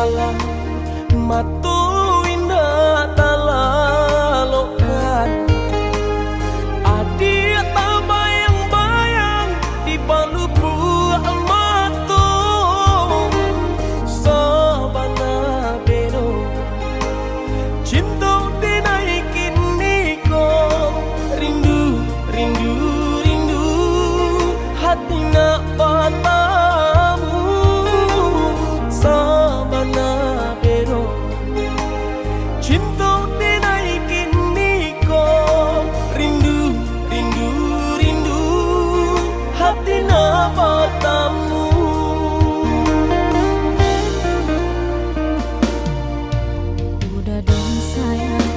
dalam matu indah talalokan adik tak bayang-bayang di palu buah matu sabana bero cinta dinaikin niko rindu rindu rindu hati nak patamu sabana bero cinta dinaikin niko rindu rindu rindu hati nak patamu. Udah dong sayang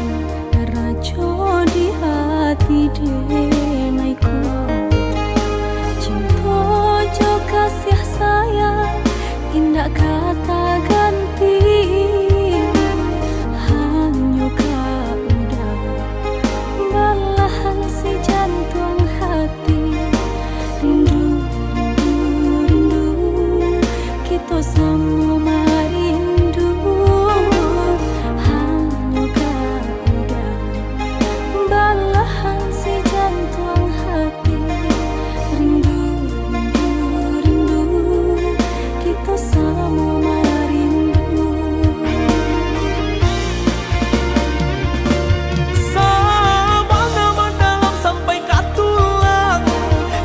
rajo di hati denaiku cinta jo kasih sayang indah kata ganti hanya kau udah balahan si jantung hati rindu rindu rindu kita semua merindu hanya kau udah balahan si jantung hati rindu rindu rindu kita semua merindu. Sabana mendalam sampai katulang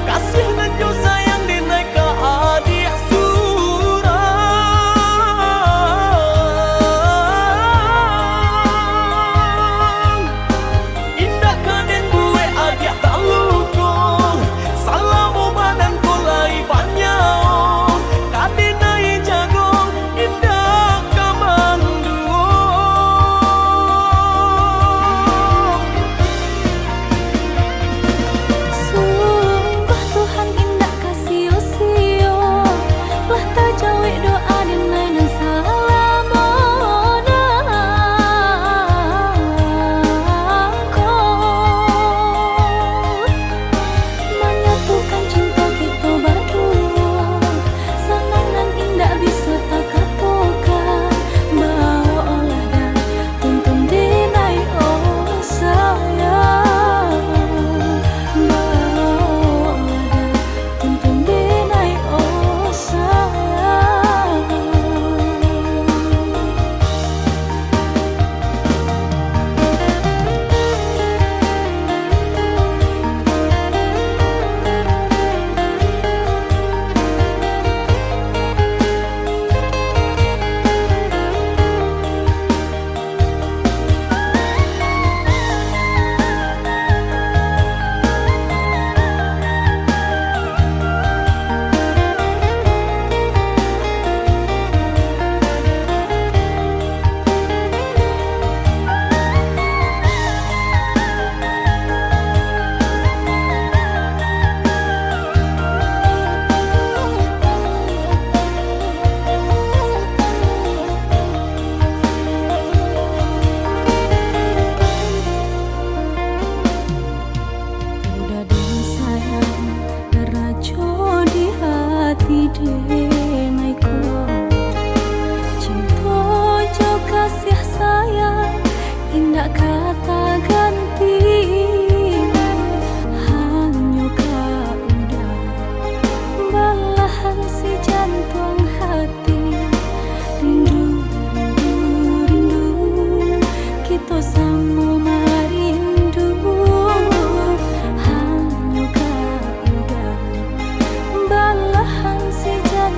kasih nanjo sayang dinaik ke adik surang indah kaden gue adik tak luko salamu badan kulai banyak kadenai jago indah kamanduo Sungguh Tuhan indah kasih usio lah tak jawi doa denai dan salamona ko menyatukan cinta kita berdua senang dan indah bisa tak katakan bawa olah dan tuntun dinai oh sayang bawa olah dan tuntun dinai oh sayang. Udah dong sayang rajo di hati denaiku cinta jo kasih sayang indah kata ganti hanya kau udah balahan si jantung hati rindu rindu rindu kita semua merindu hanya kau udah balahan si jantung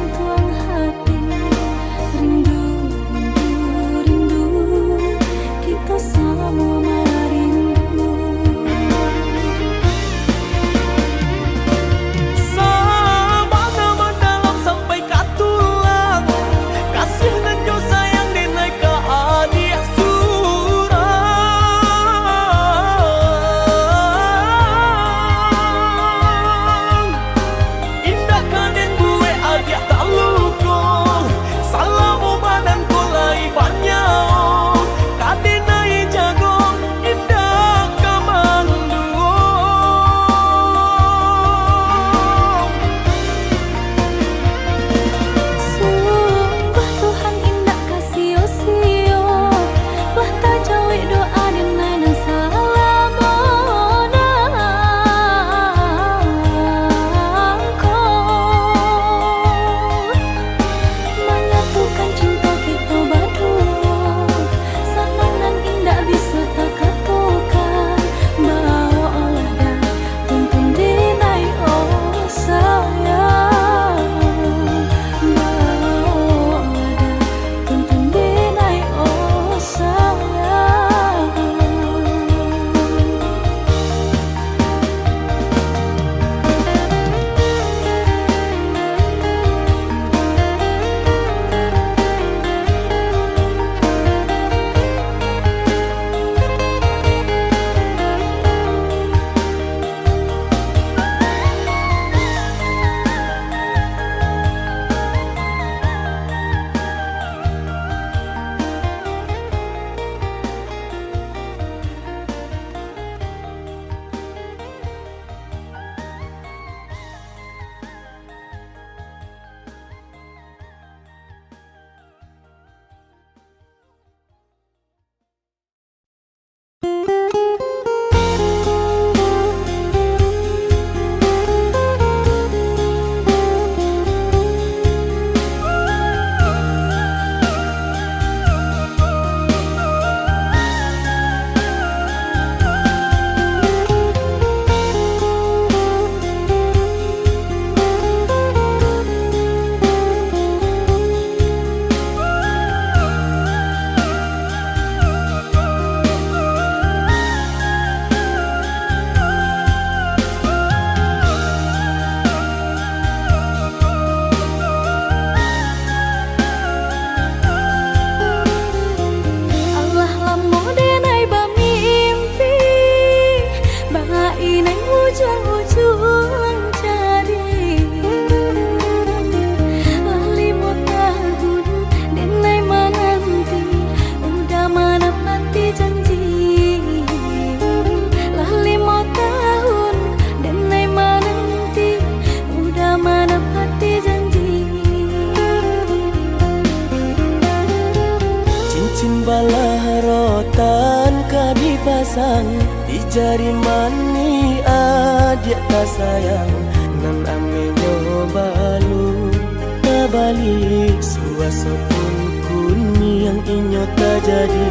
jari mani adik tak sayang nan ame nyobalu tabali suasa pun kuni yang inyo tak jadi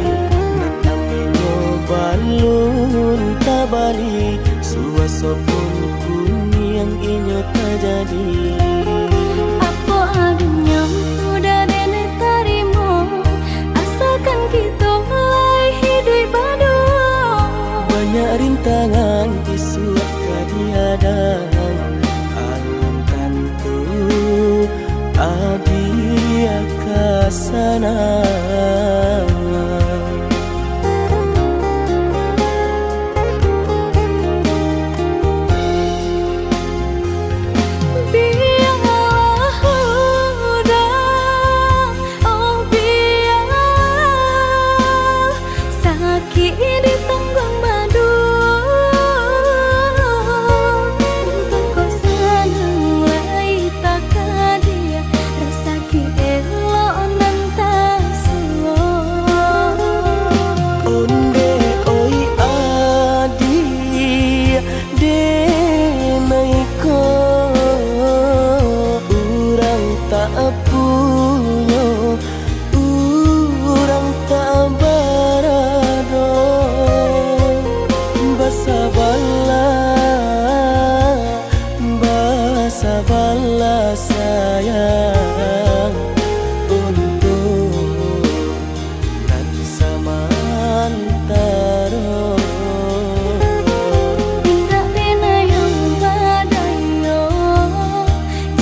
nan ame nyobalun tabali suasa pun kuni yang inyo tak jadi. Apa adanya udah nenek tarimo asalkan kita mulai hidup baru. Banyak rintangan isuat kadiadang alam tentu adia kasana. Sabarlah sayang untuk nan samantara. Tidak pernah yang badayo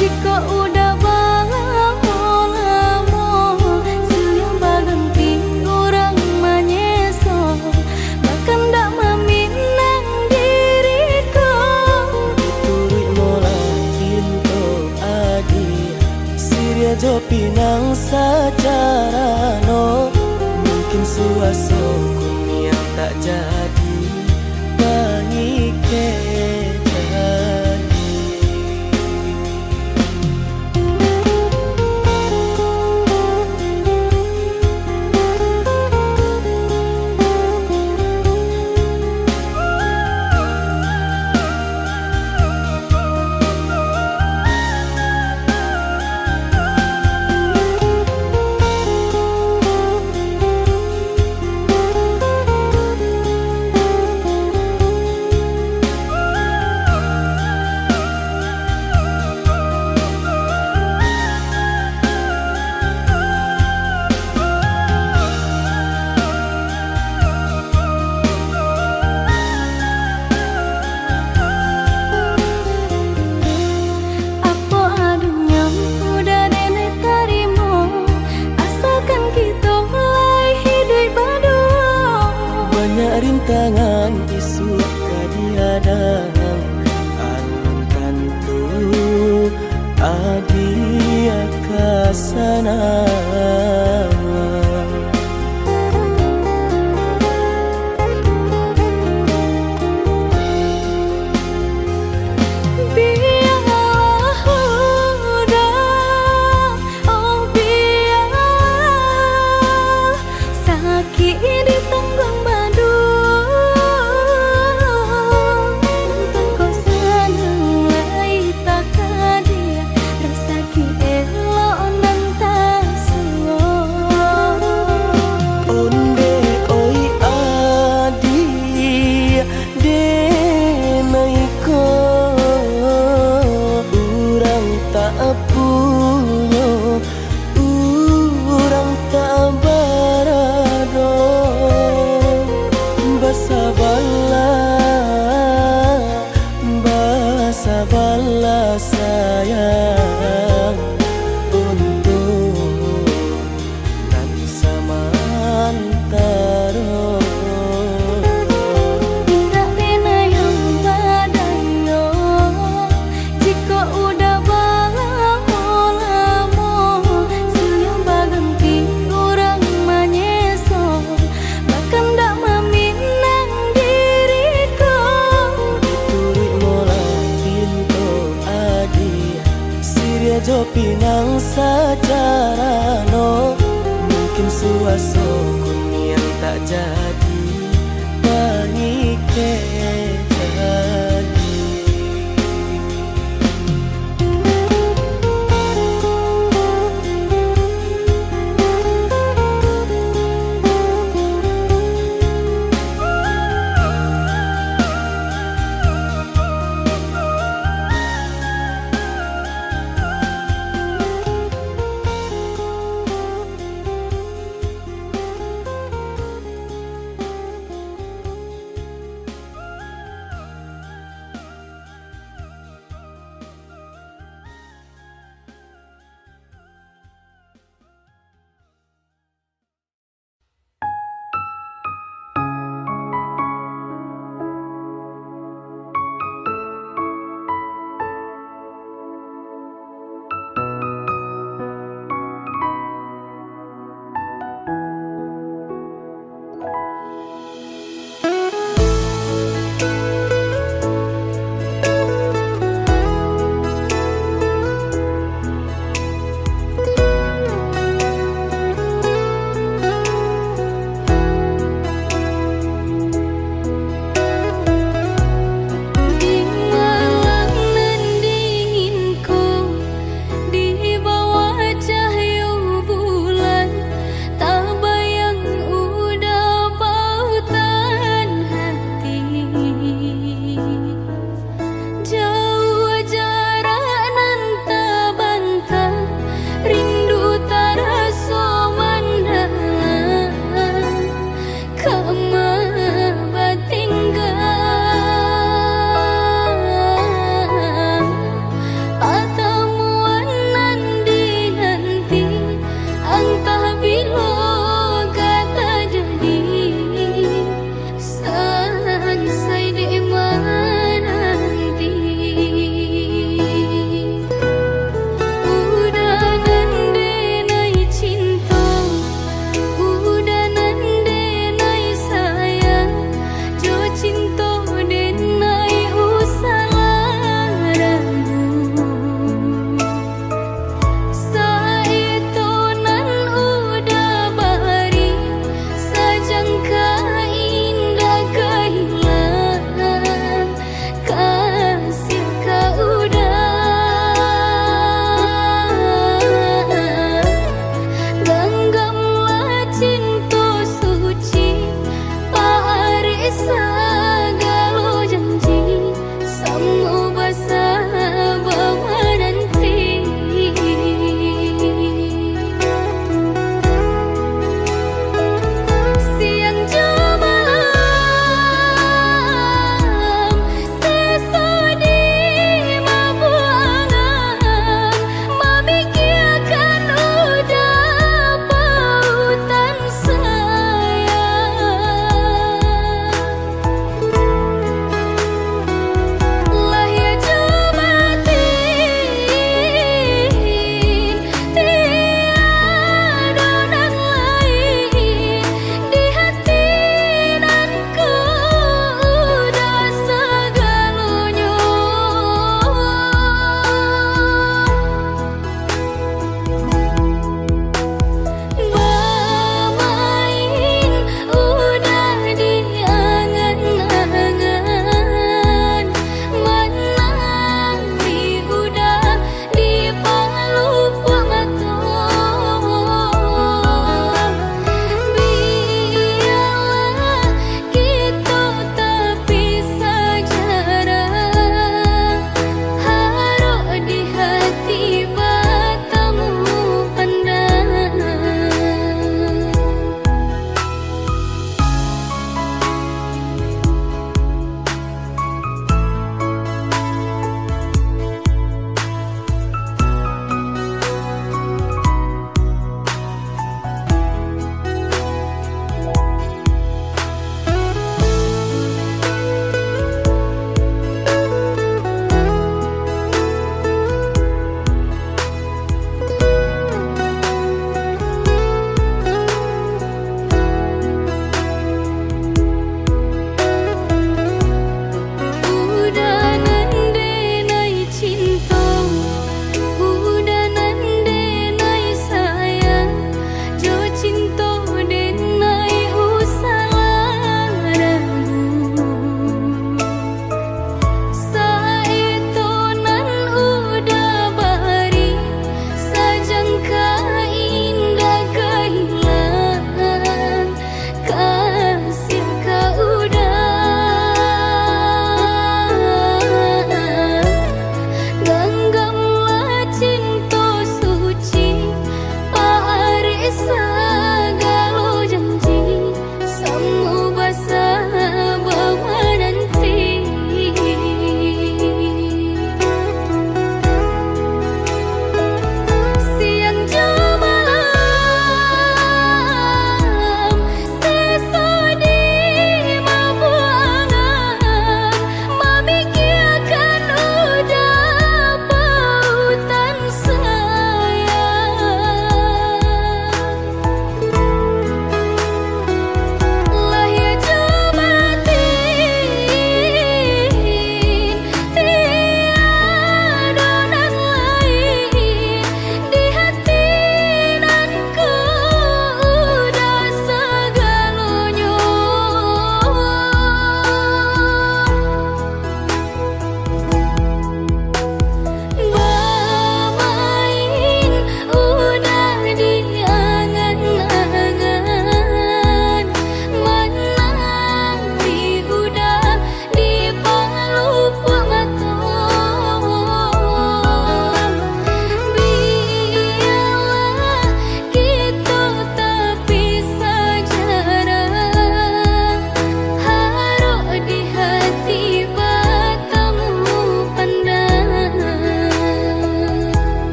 jika udah lama siang berganti orang menyeso bahkan tak meminang diriku. Turut mola Siria jo pinang secara no mungkin suaso kun yang tak jadi pangike rintangan isu kadiadang alam tentu adia kasana. Sabarlah sayang untuk nan samantara. Tidak pernah yang badayo jika udah lama siang berganti orang menyeso bahkan tak meminang diriku. Turut mola Siria jo pinang secara no mungkin suaso kun yang tak jadi pangik ke janji.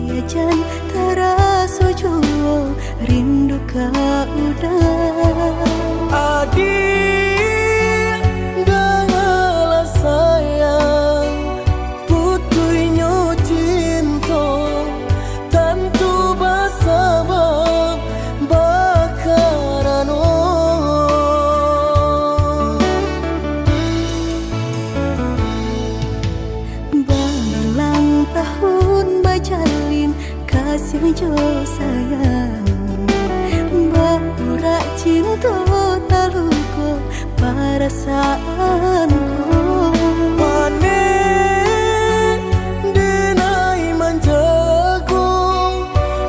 Ya jan terasa jua rindu kau udah. Adik dengarlah sayang, putuinyo cinta tentu bersabab bakarano. Berulang tahun berjalin kasih jo sayang, berurak cinta tak luka perasaanku. Panen denai manjago,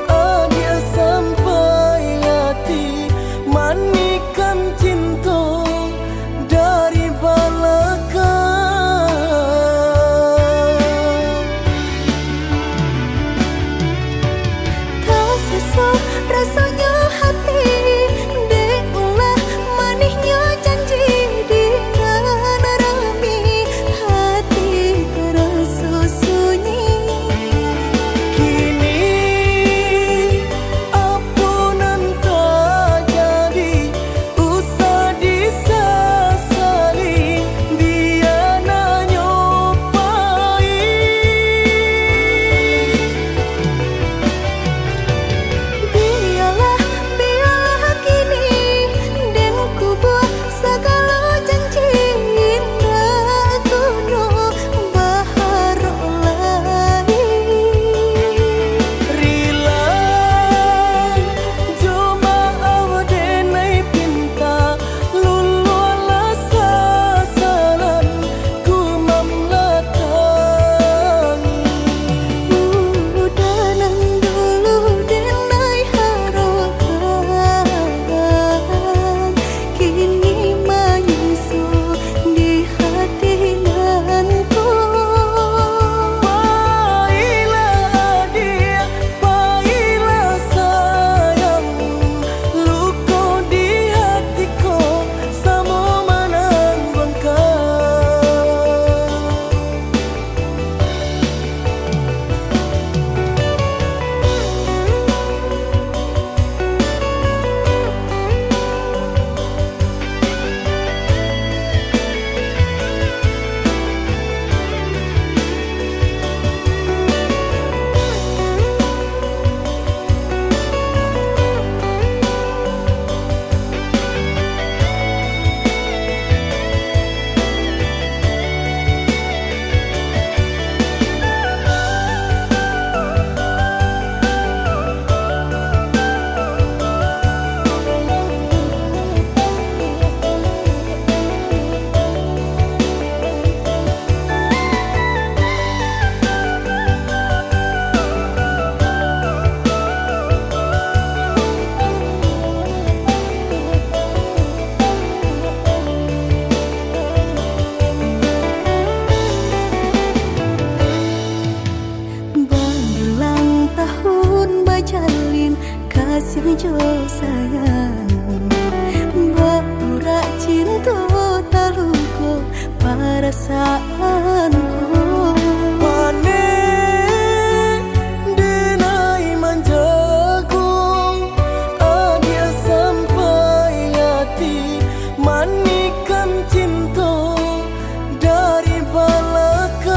adia sampai hati manikan cinta dari belakang. Tak sesak rasanya hati, deulah manisnya janji di rami hati terasa sunyi. Kini ampunan tak jadi, usah disesali, dia nanyopai. Biarlah kini dan ku buat segala janji indah kuno baharok lain. Rilai cuma awdenai pinta lululah sasaran ku mamlatangi. Udanan dulu denai harapan, kini menyusu di hati nanku. Baiklah dia, baiklah sayang, luka di hatiku sama menanggung Berulang tahun berjalin kasih jo sayang, berurak cinta tak luka perasaanku. panen denai manjago, adia sampai hati manikan cinta dari belakang.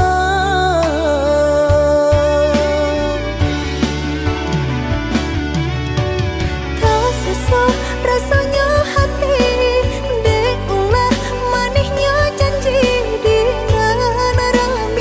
Tak sesak rasanya hati, deulah manisnya janji di rami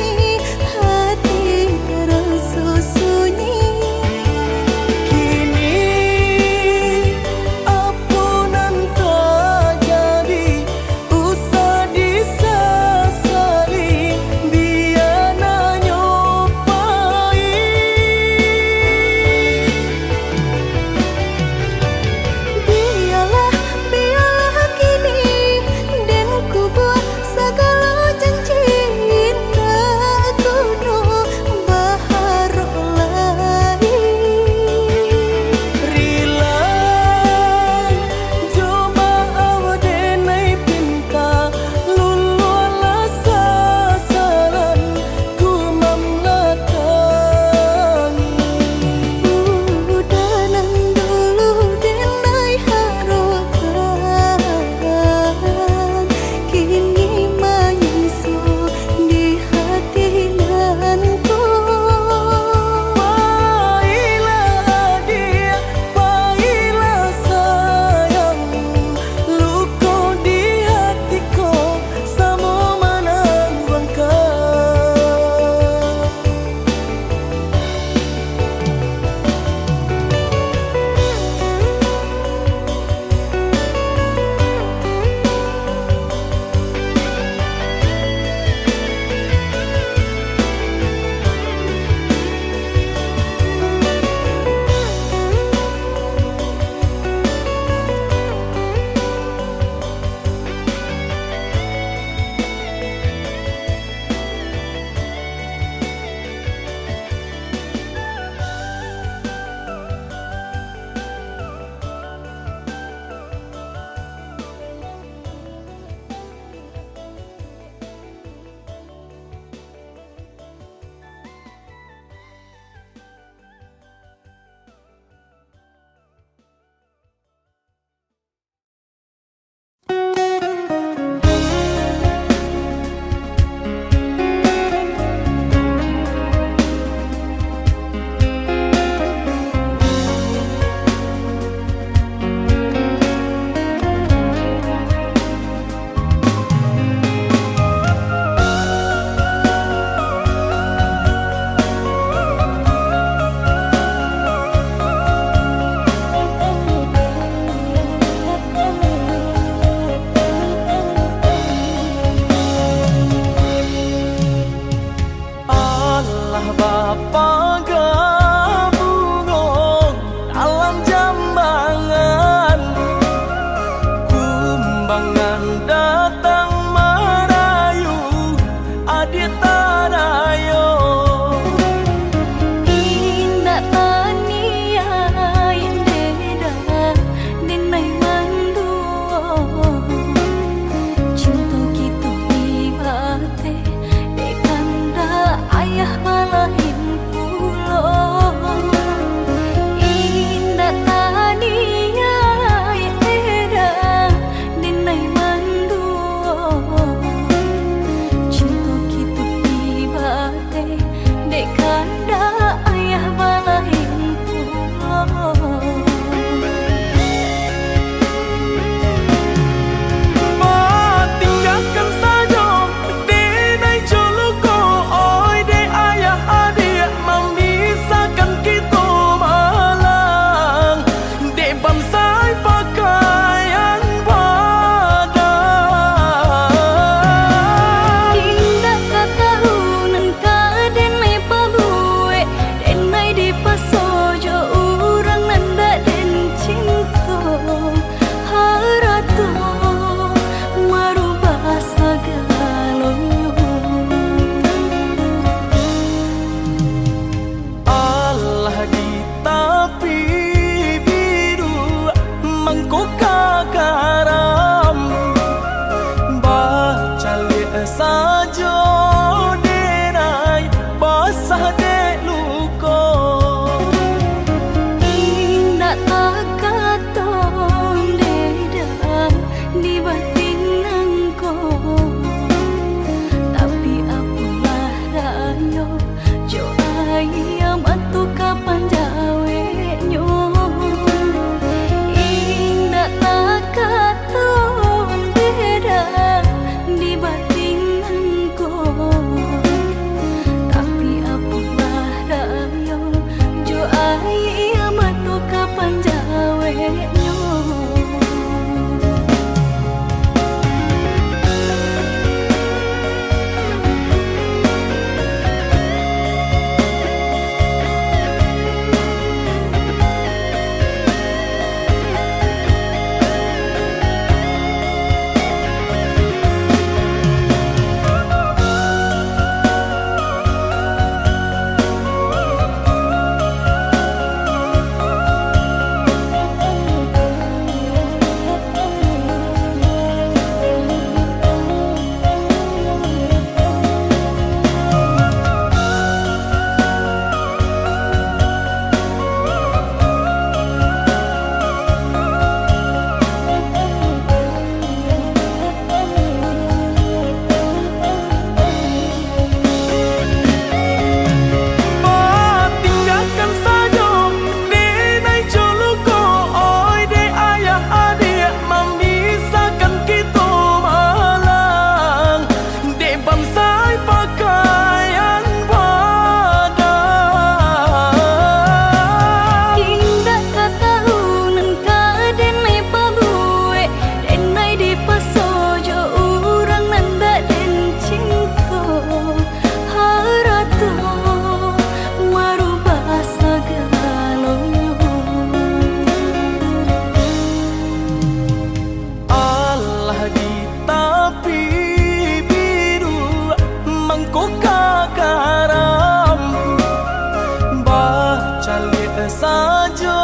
saja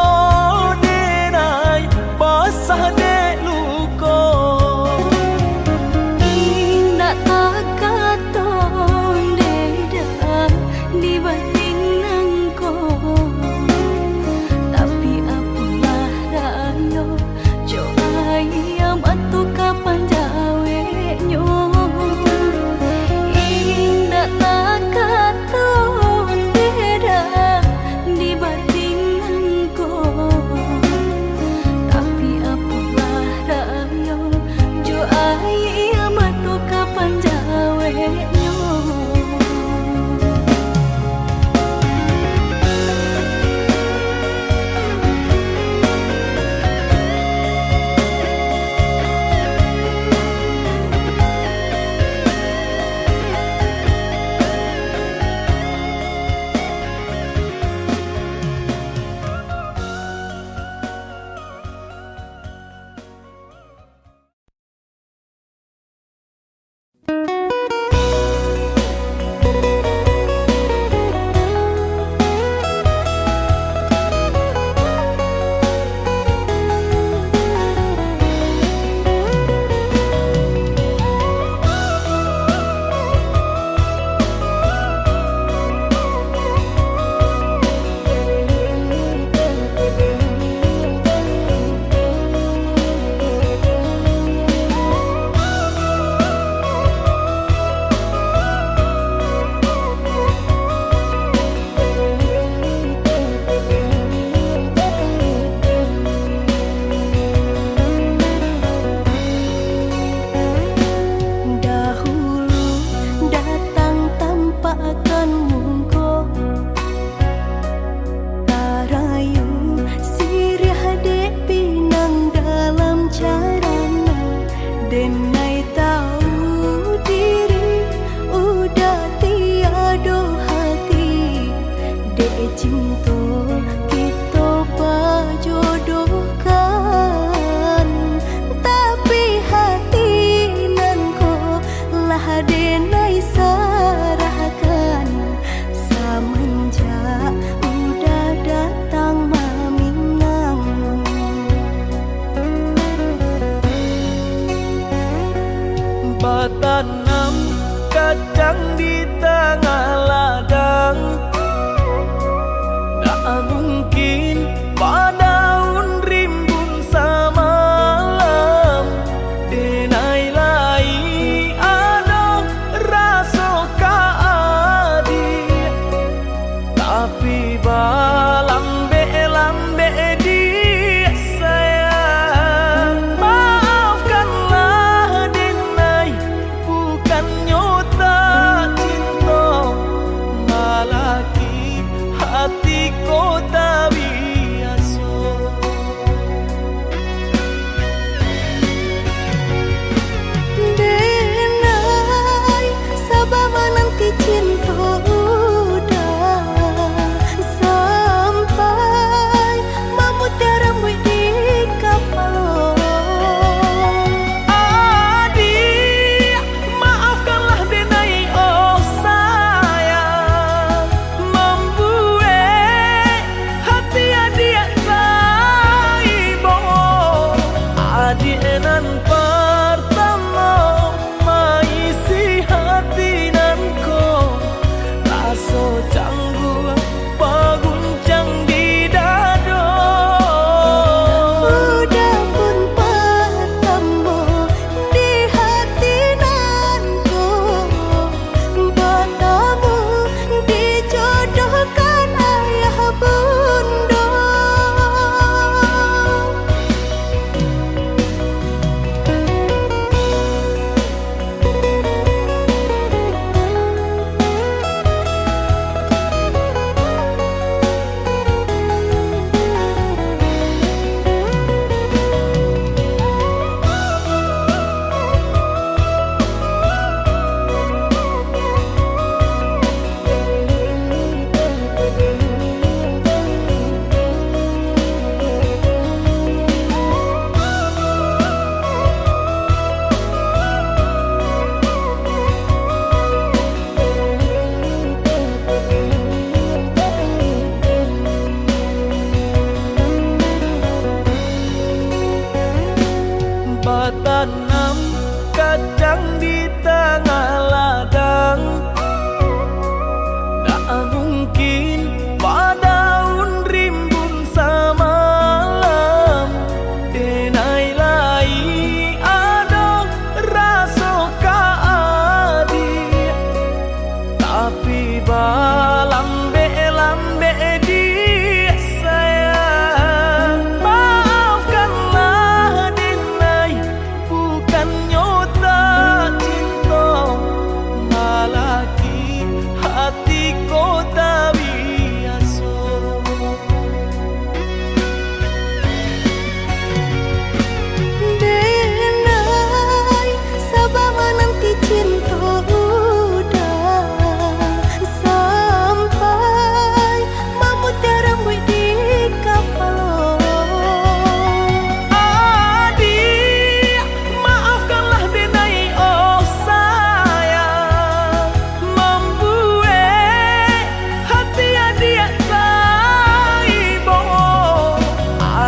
denai basah dek luko. Indah tak katon deda di batin nangko, tapi apalah rayo jo ayam atu kapan jawe nyo. Indah tak katon deda di batin nangko, tapi apalah rayo jo ayam atu kapan jawe nyo. Dahulu datang tanpa akan mungko, tarayu sirih dek pinang dalam carana. Denai tahu diri udah tiada hati, dek cinta kita bajodohkan, tapi hati nanko lah denai sarahkan. Semenjak udah datang maminang, batanam kacang di tengah ladang, tak mungkin padaun rimbun samalam. Denai lai ada rasa kaadi, tapi lambe dia sayang. Maafkanlah denai, bukan nyota cinta, malaki hati ko tak biasa.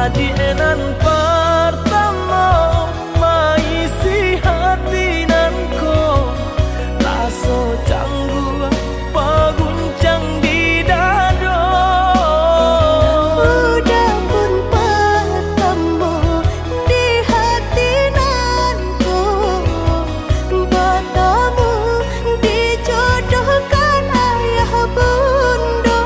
Jadi enan pertama maisi hati nanko laso canggu paguncang di dado. Udah pun bertemu di hati nanku, bertemu dijodohkan ayah bunda.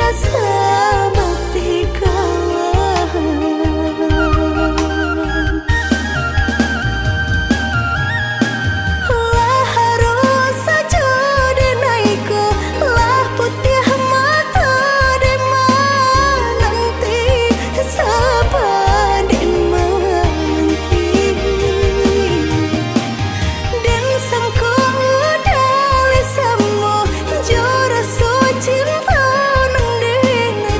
rasa bakti kawan. Lah harus saja denaiku, lah putih mata dema nanti sabaden manti. Dan sangko dali samo jora so cinta nang denai.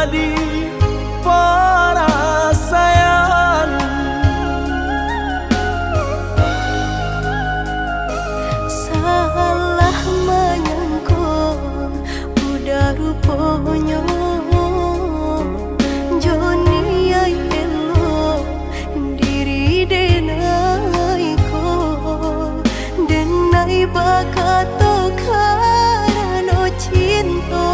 jadi perasaan. Salah menyangka udah rupanya Joni ay elo diri denai ko denai bakato karano cinta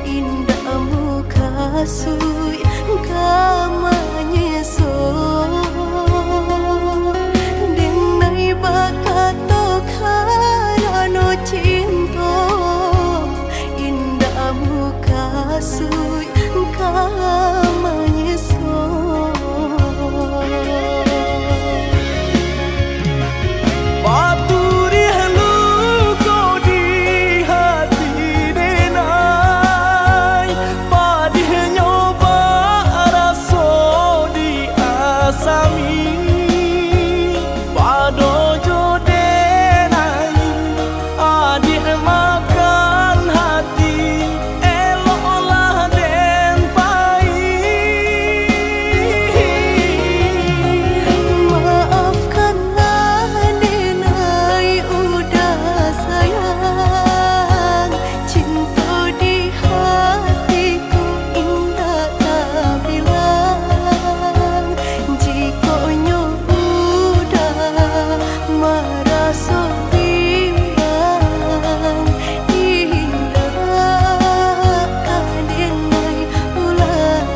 indah muka sui kamanya so denai bakato karano cinta indah muka sui kamanya so Paturi halu kau di hati denai Padih nyoba raso di asami Pado jo denai adik makan hati Eloklah den pai Maafkanlah denai udah sayang Cinta di hatiku indah tak bilang Jika udah merasa bimbang Indah denai ulang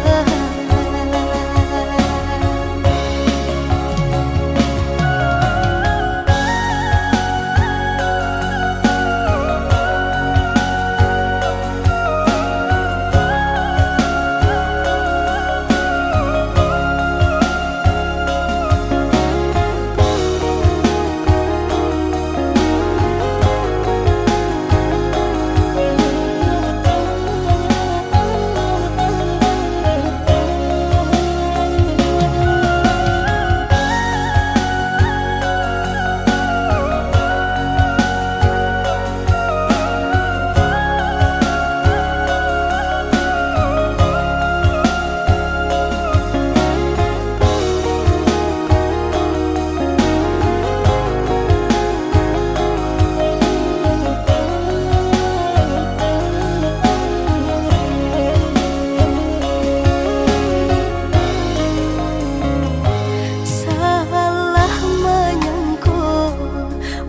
Salah menyangka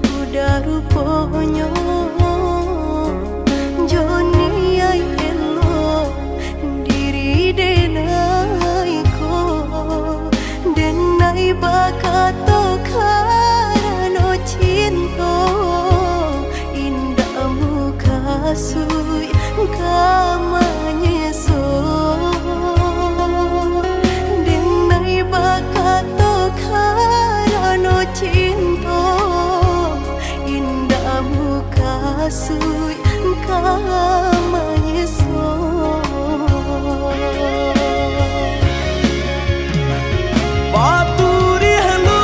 udah rupanya Joni ay elo diri denai ko denai bakato karano cinta indah muka sui kamanya so denai bakato karano cinta indah muka sui kamanya so Paturi halu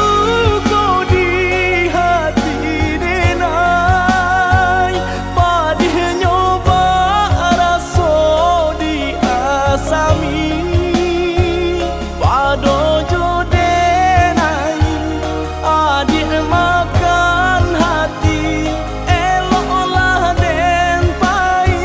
kau di hati denai Padih nyoba raso di asami Pado jo denai adik makan hati Eloklah den pai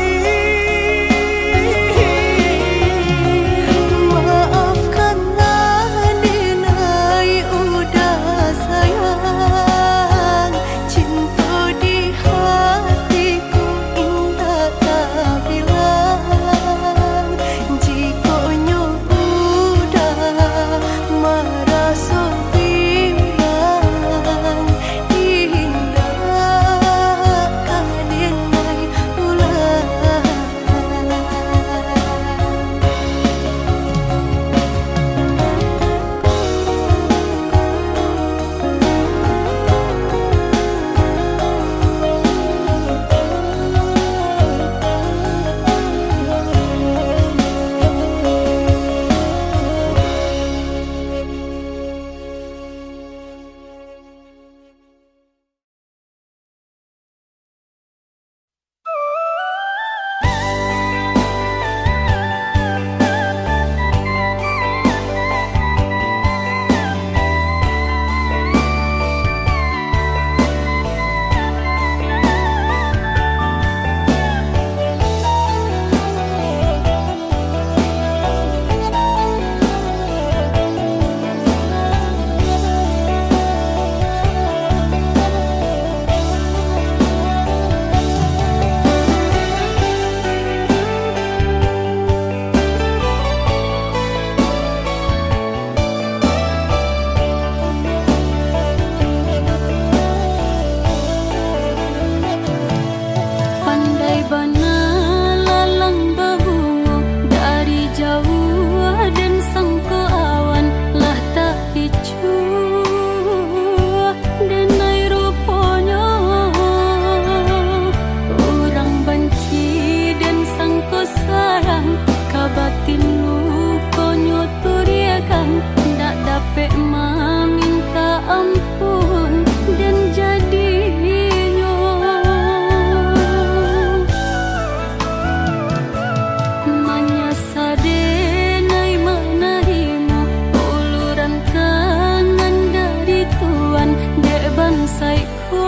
bansaiku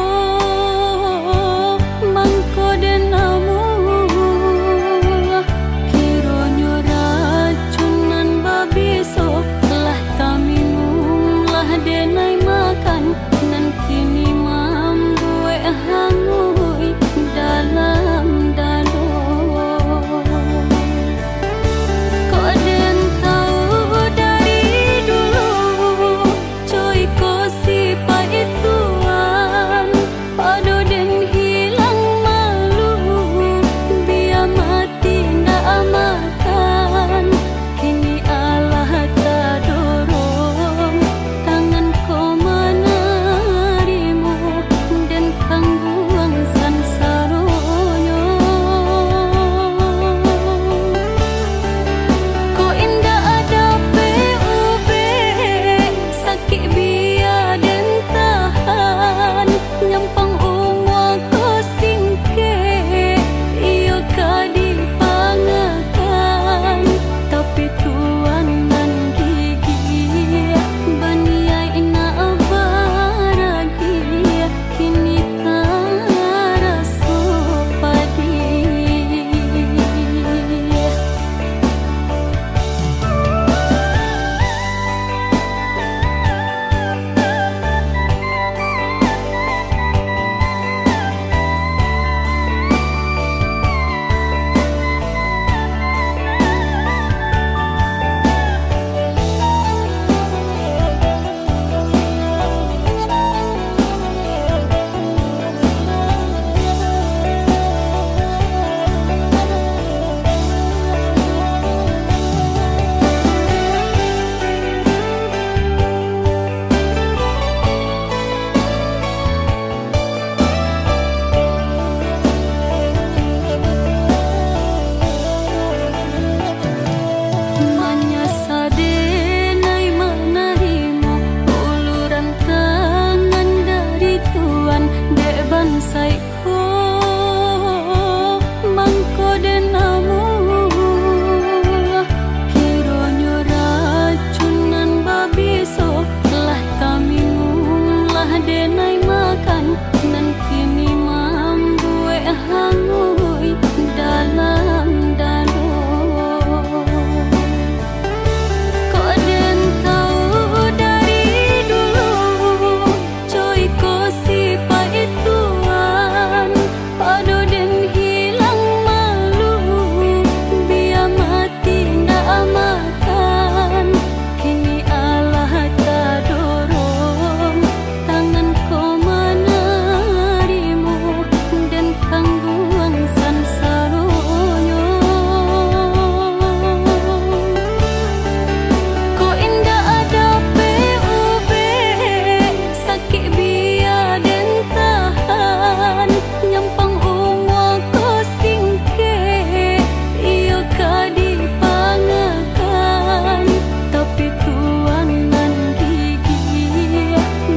mangko denamu kironyo racunan babiso lah taminum lah denai makan nan kini mambuwe hangui dalam dalo kok den tahu dari dulu coy ko si paituan pado den hilang malu biar mati ndak makan kini Allah tak dorong tangan ko menerimu dan tangguang sansaronyo ko indah ada PUB sakit biar dan tahan nyampang umur ko singke iyo kadi pangakan tapi tuan nan gigi baniai ina baragi kini taraso padi Manyasadenai menerimu uluran tangan dari Tuhan dek bansaiku mangko denamu kironyo racunan babiso lah taminum lah denai makan nan kini mambuwe hangui dalam dalo kok den tahu dari dulu coy ko si paituan pado den hilang malu biar mati ndak makan kini Allah tak dorong tangan ko menerimu dan tangguang sansaronyo ko indah ada PUB sakit biar dan tahan nyampang umur ko singke iyo kadi pangakan tapi tuan nan gigi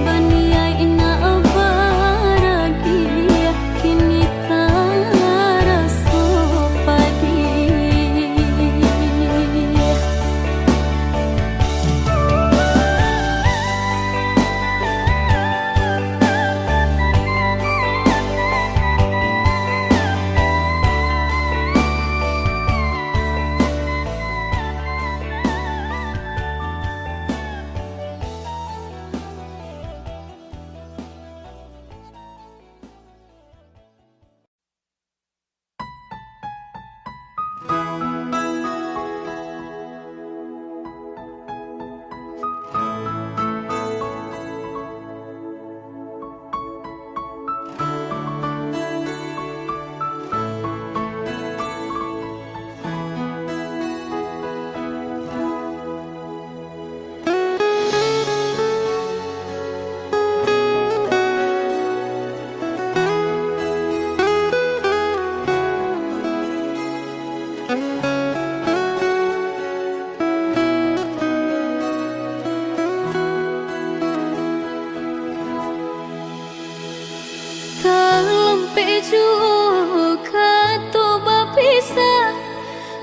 baniai ina baragi kini taraso padi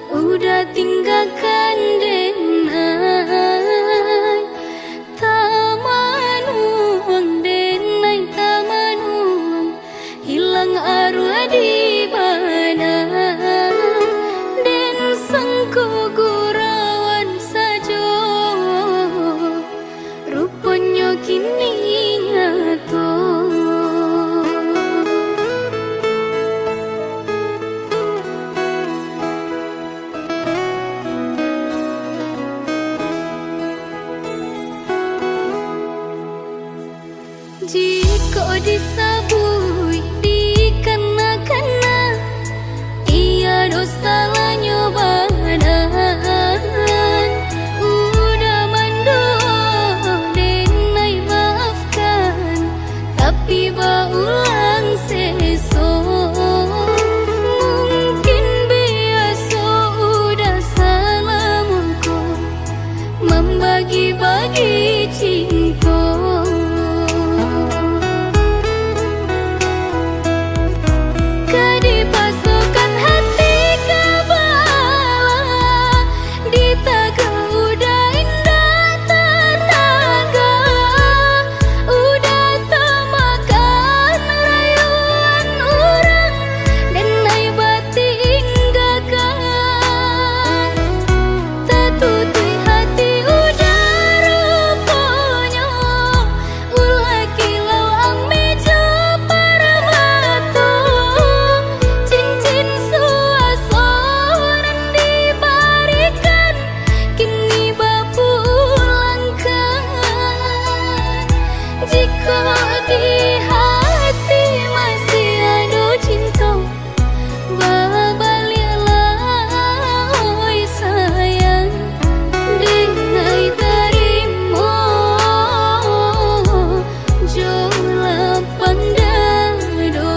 udah tinggalkan denai taman uang denai Jika disabui dikena-kena, ia dosa lah nyobanan. Udah mandor denai maafkan, tapi baulang sesok. Mungkin biasa udah salah mungko membagi-bagi cinta. Kadipasukan hati ke bawah, ditaga udah indah tertaga, udah temakan rayuan orang dan naik bati inggakan. Tatutui hati udah rupanya, ulah kilau ameja para mata. Cincin suasonan dibarikan, kini bapulangkan. Jika di hati masih ada cinta, babaliklah oi sayang, denai terima jola pandado.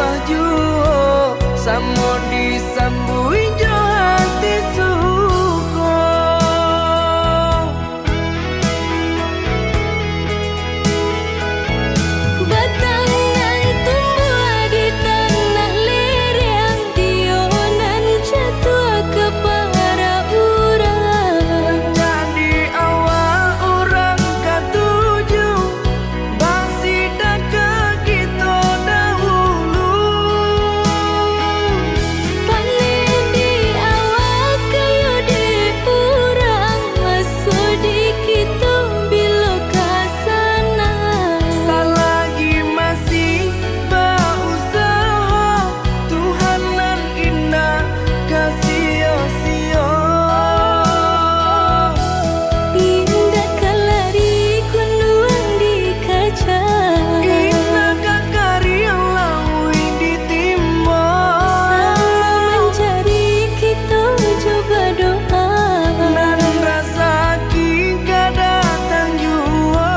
tuah juo samo disambui jo hati suko. Batangan tumbuh di tanah lereng, tionan jatuh ke para urang. Jadi awal orang katuju basida ke kita dahulu. Panen di awal kayu di urang, masuk di kita bila kasana. Selagi masih berusaha, Tuhanan indah kasih-sio. Indah kalari kunduang di kaca, Indah kakari lawi di timur. sama mencari kita coba doa. Nan rasa kita datang jua.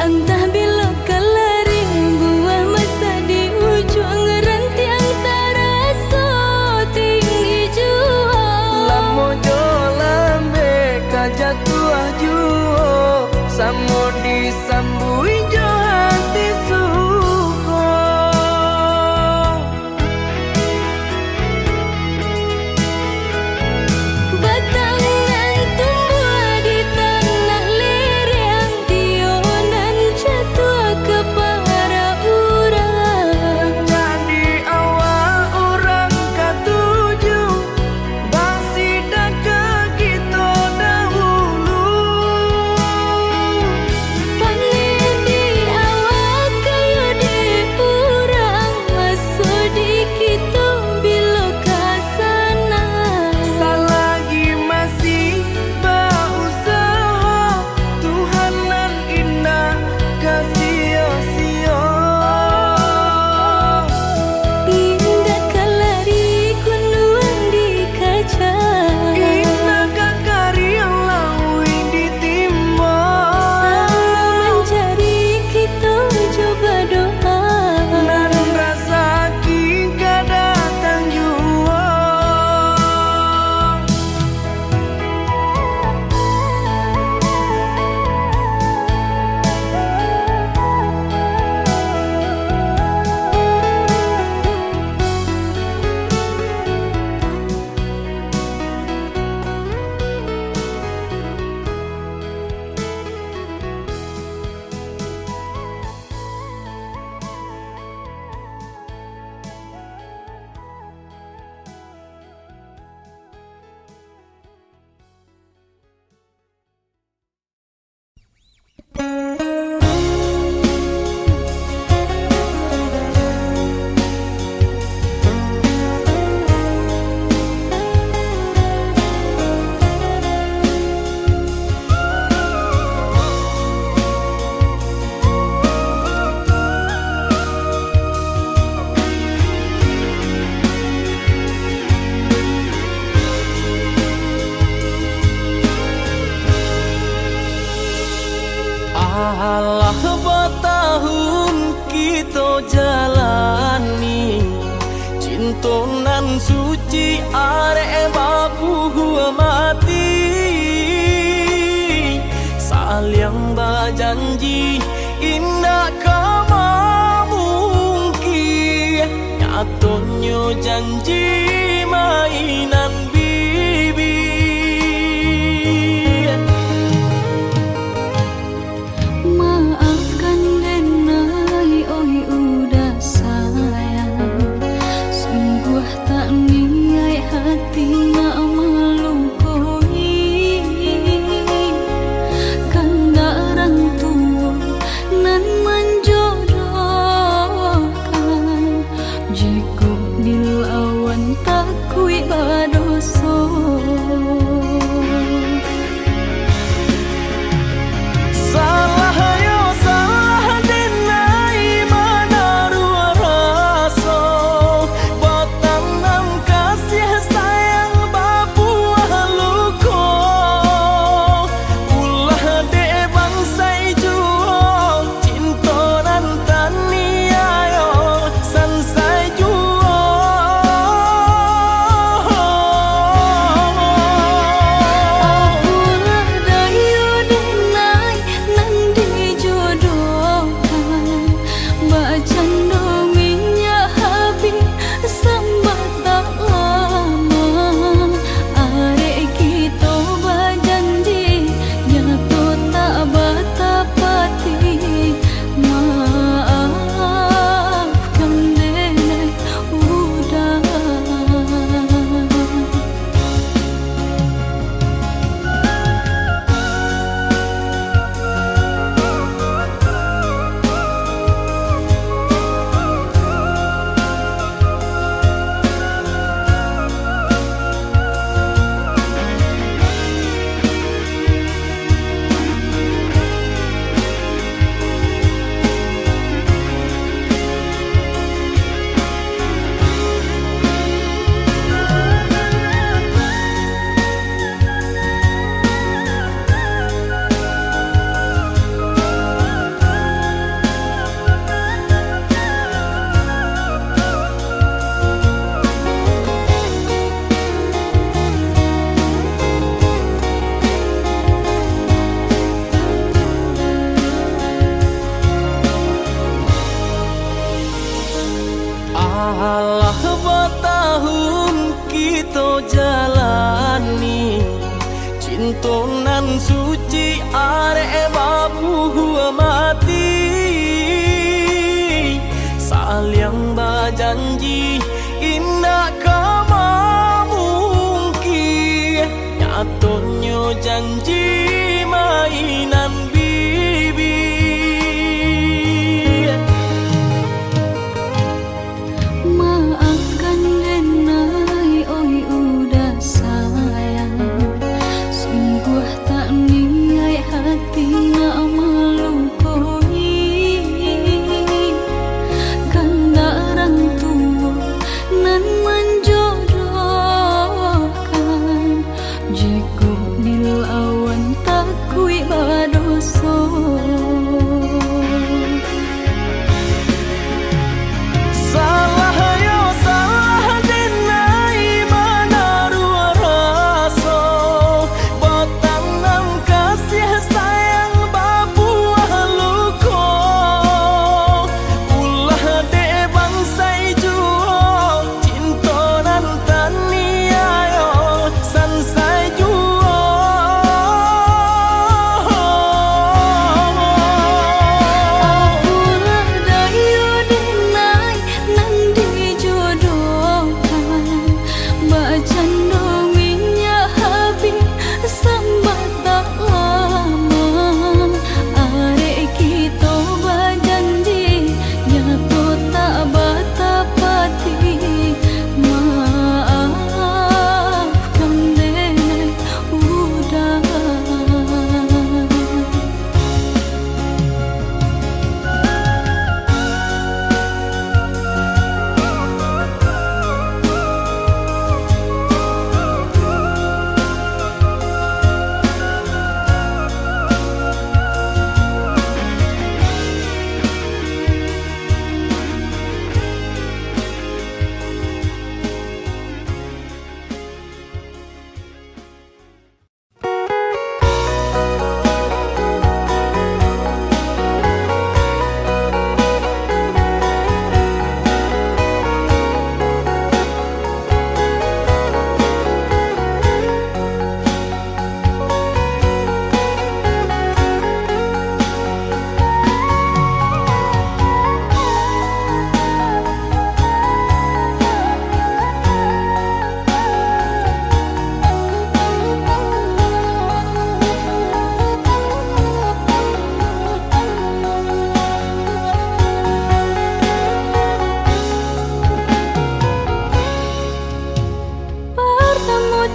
Entah bila kalari buah masa di ujung rantiang terasa tinggi jua. Lamo jo lambe kajatuah juo samo disambui jo hati suko. Batangan tumbuh di tanah lereng, tionan jatuh ke para urang. Jadi awal orang katuju basida ke kita dahulu. Panen di awal kayu di urang, masuk di kita bila kasana. Selagi masih berusaha, Tuhanan indah kasih-sio. Indah kalari kunduang di kaca, Indah kakari lawi di timur. sama mencari kita coba doa. Nan rasa kita datang jua. Alah bertahun kita jalani, cintonan suci arek babu mati. Saling berjanji indah kama mungkin, nyatonya janji mainan bibi. Maafkan denai, oi udah sayang, sungguh tak niat jalani cintonan suci arek babu hua mati saling berjanji indah kama mungkin nyatonya janji mainan bibi. Maafkan Denai, oi udah sayang. Sungguh tak niat hati nak melukai. Kanda orang tua nan menjodohkan. Jika dilawan takui berdosa.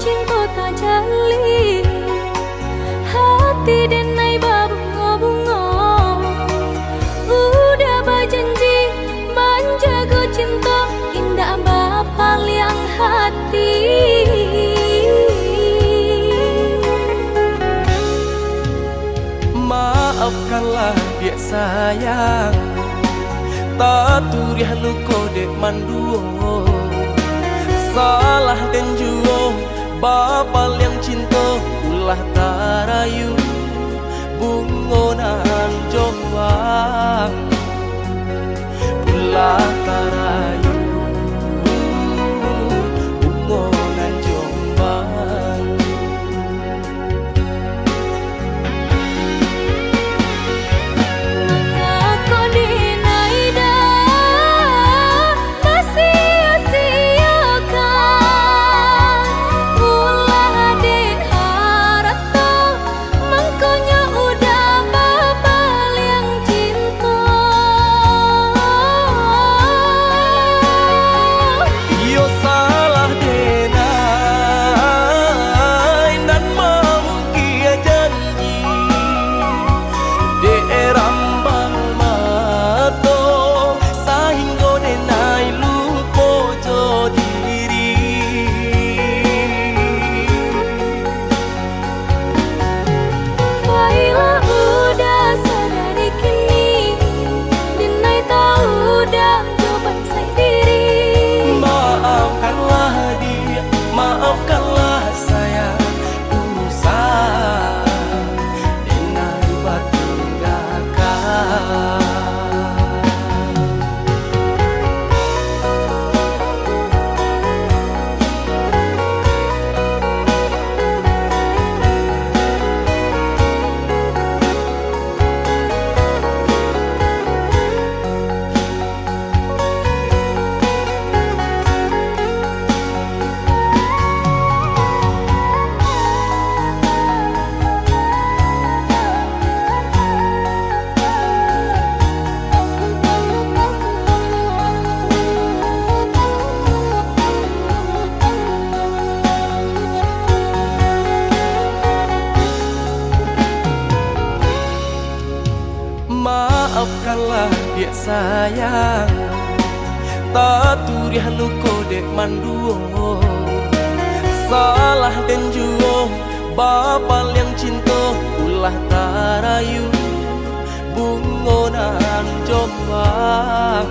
Cinta tak jali hati Denai babunga-bunga udah berjanji menjaga cinta indah bapa liang hati. Maafkanlah dia sayang tak turiah luko dek manduo salah dan juo bapa yang cinta ulah tarayu bungonan jombang ulah tarayu bungonan jombang. Aku Denai dah sia-siakan ulah den harap dek sayang tak turiah nuko dek manduo salah dan juo bapal yang cinta ulah tarayu bungonan jombang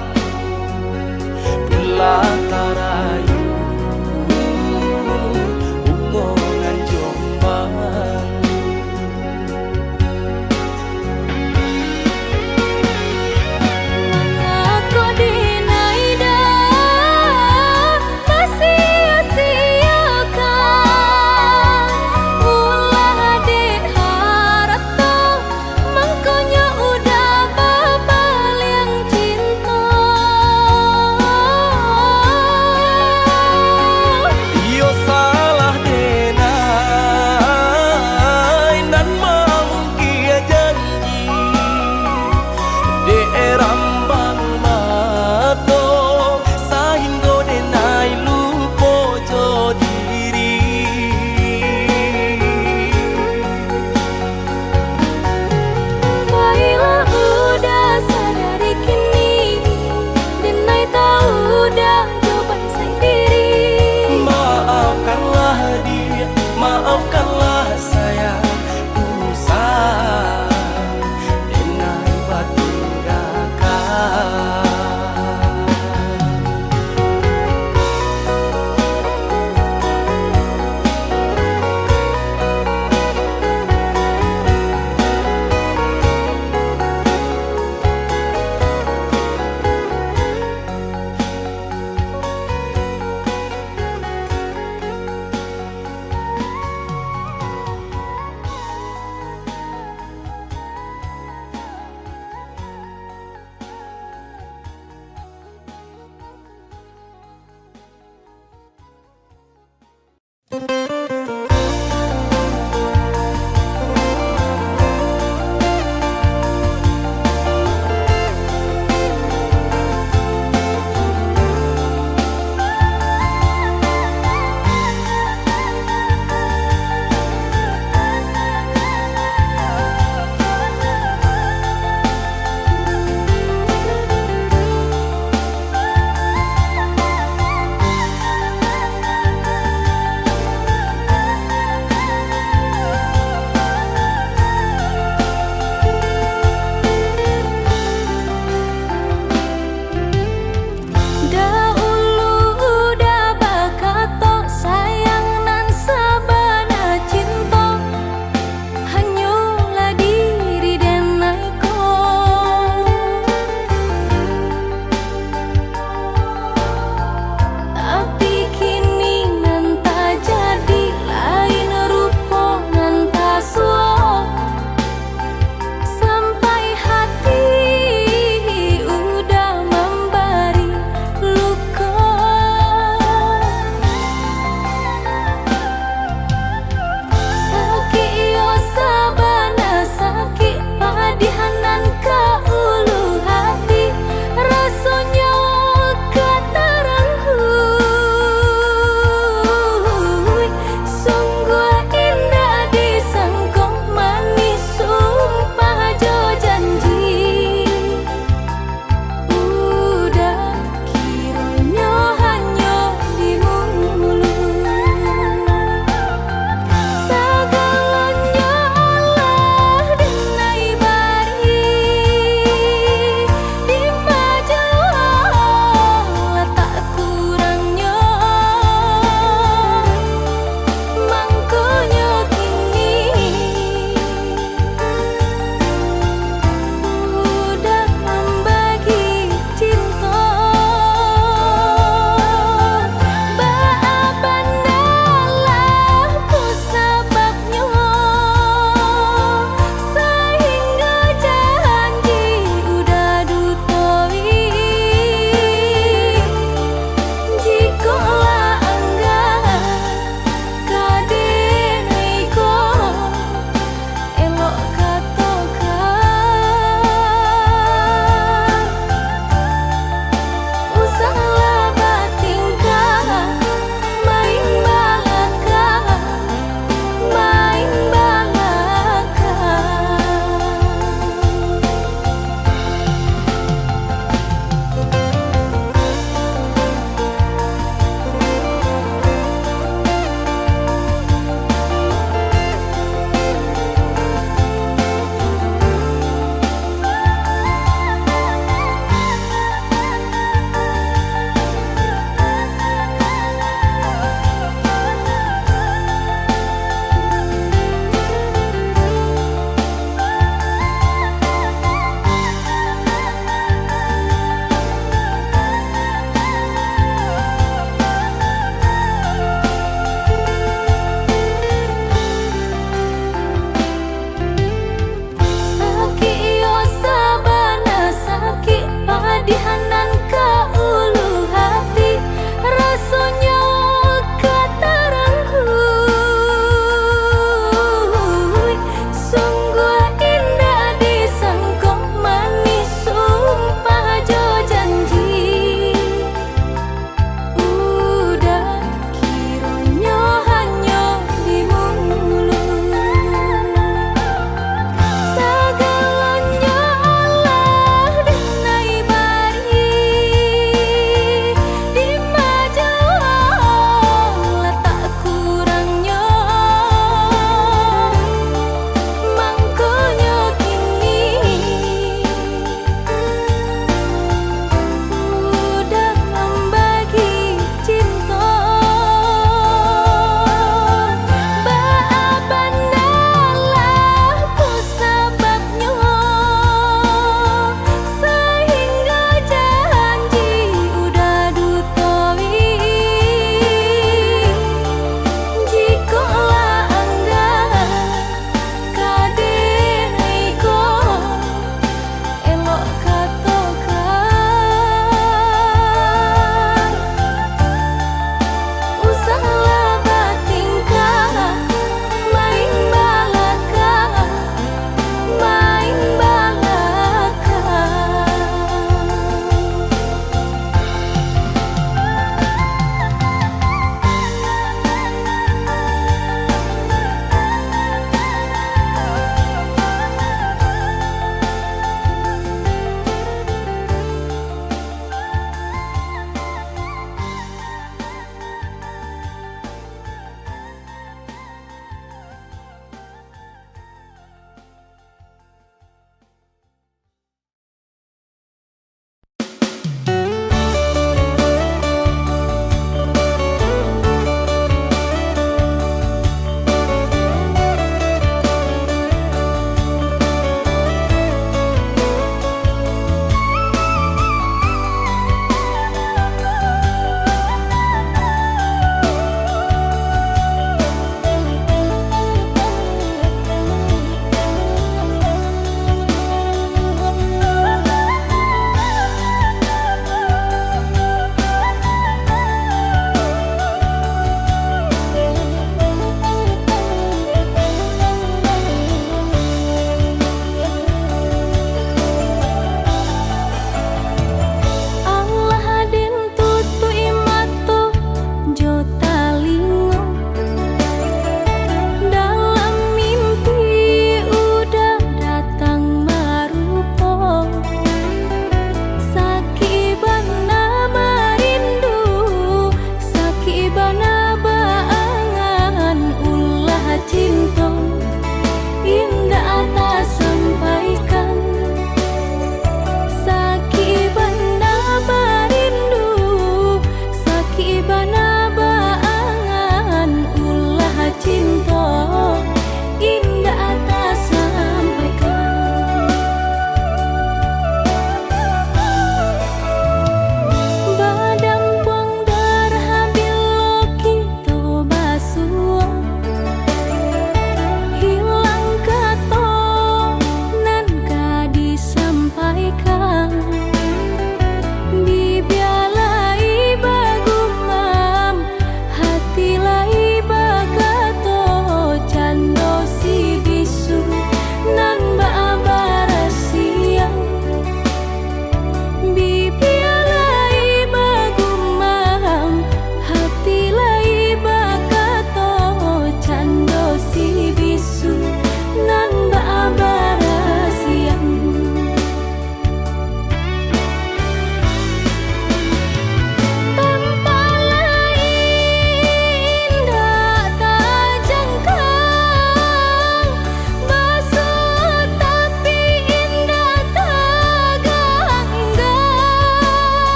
ulah tarayu bungonan jombang Aku dinaida masih sia-siakan ulah dek harap tuh mangkonya udah babal yang cinta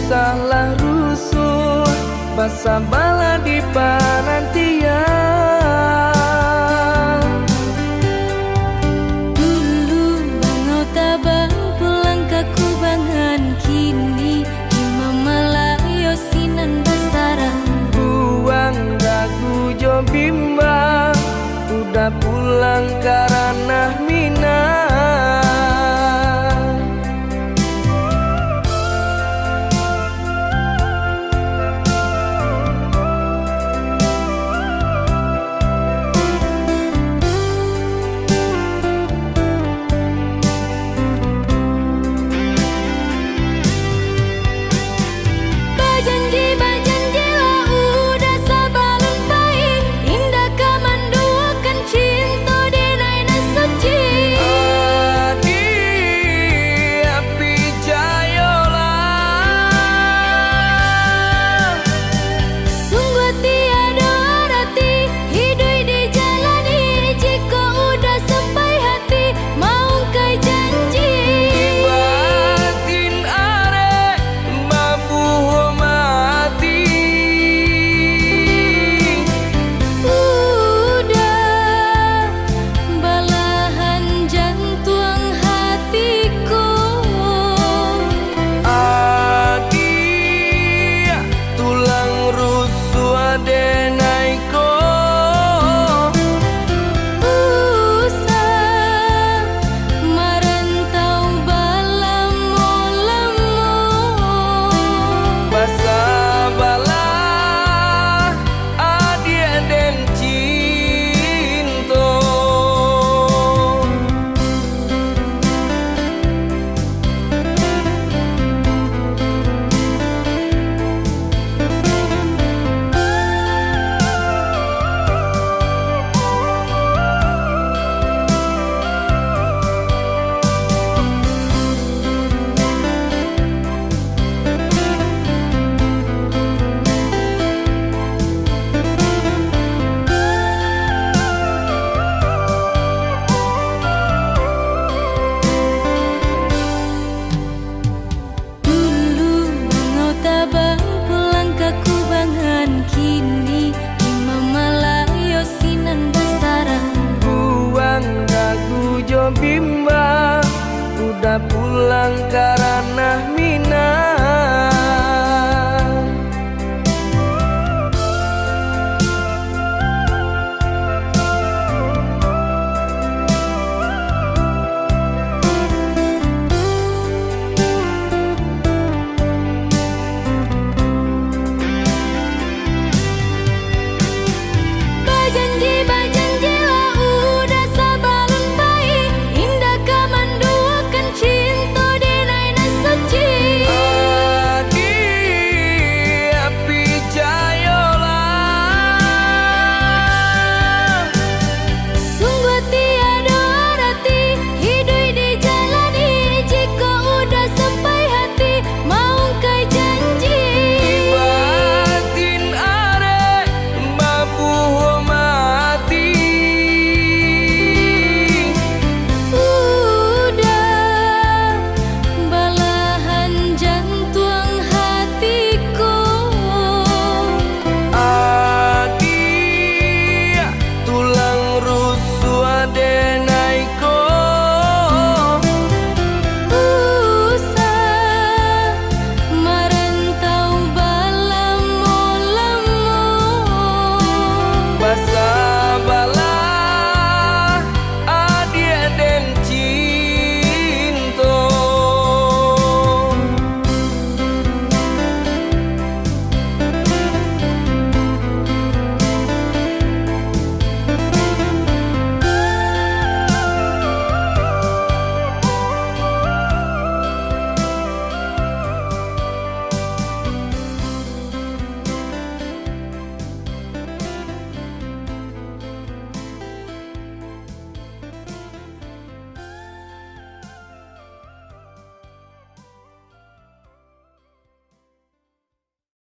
salah rusuh basa bala di paran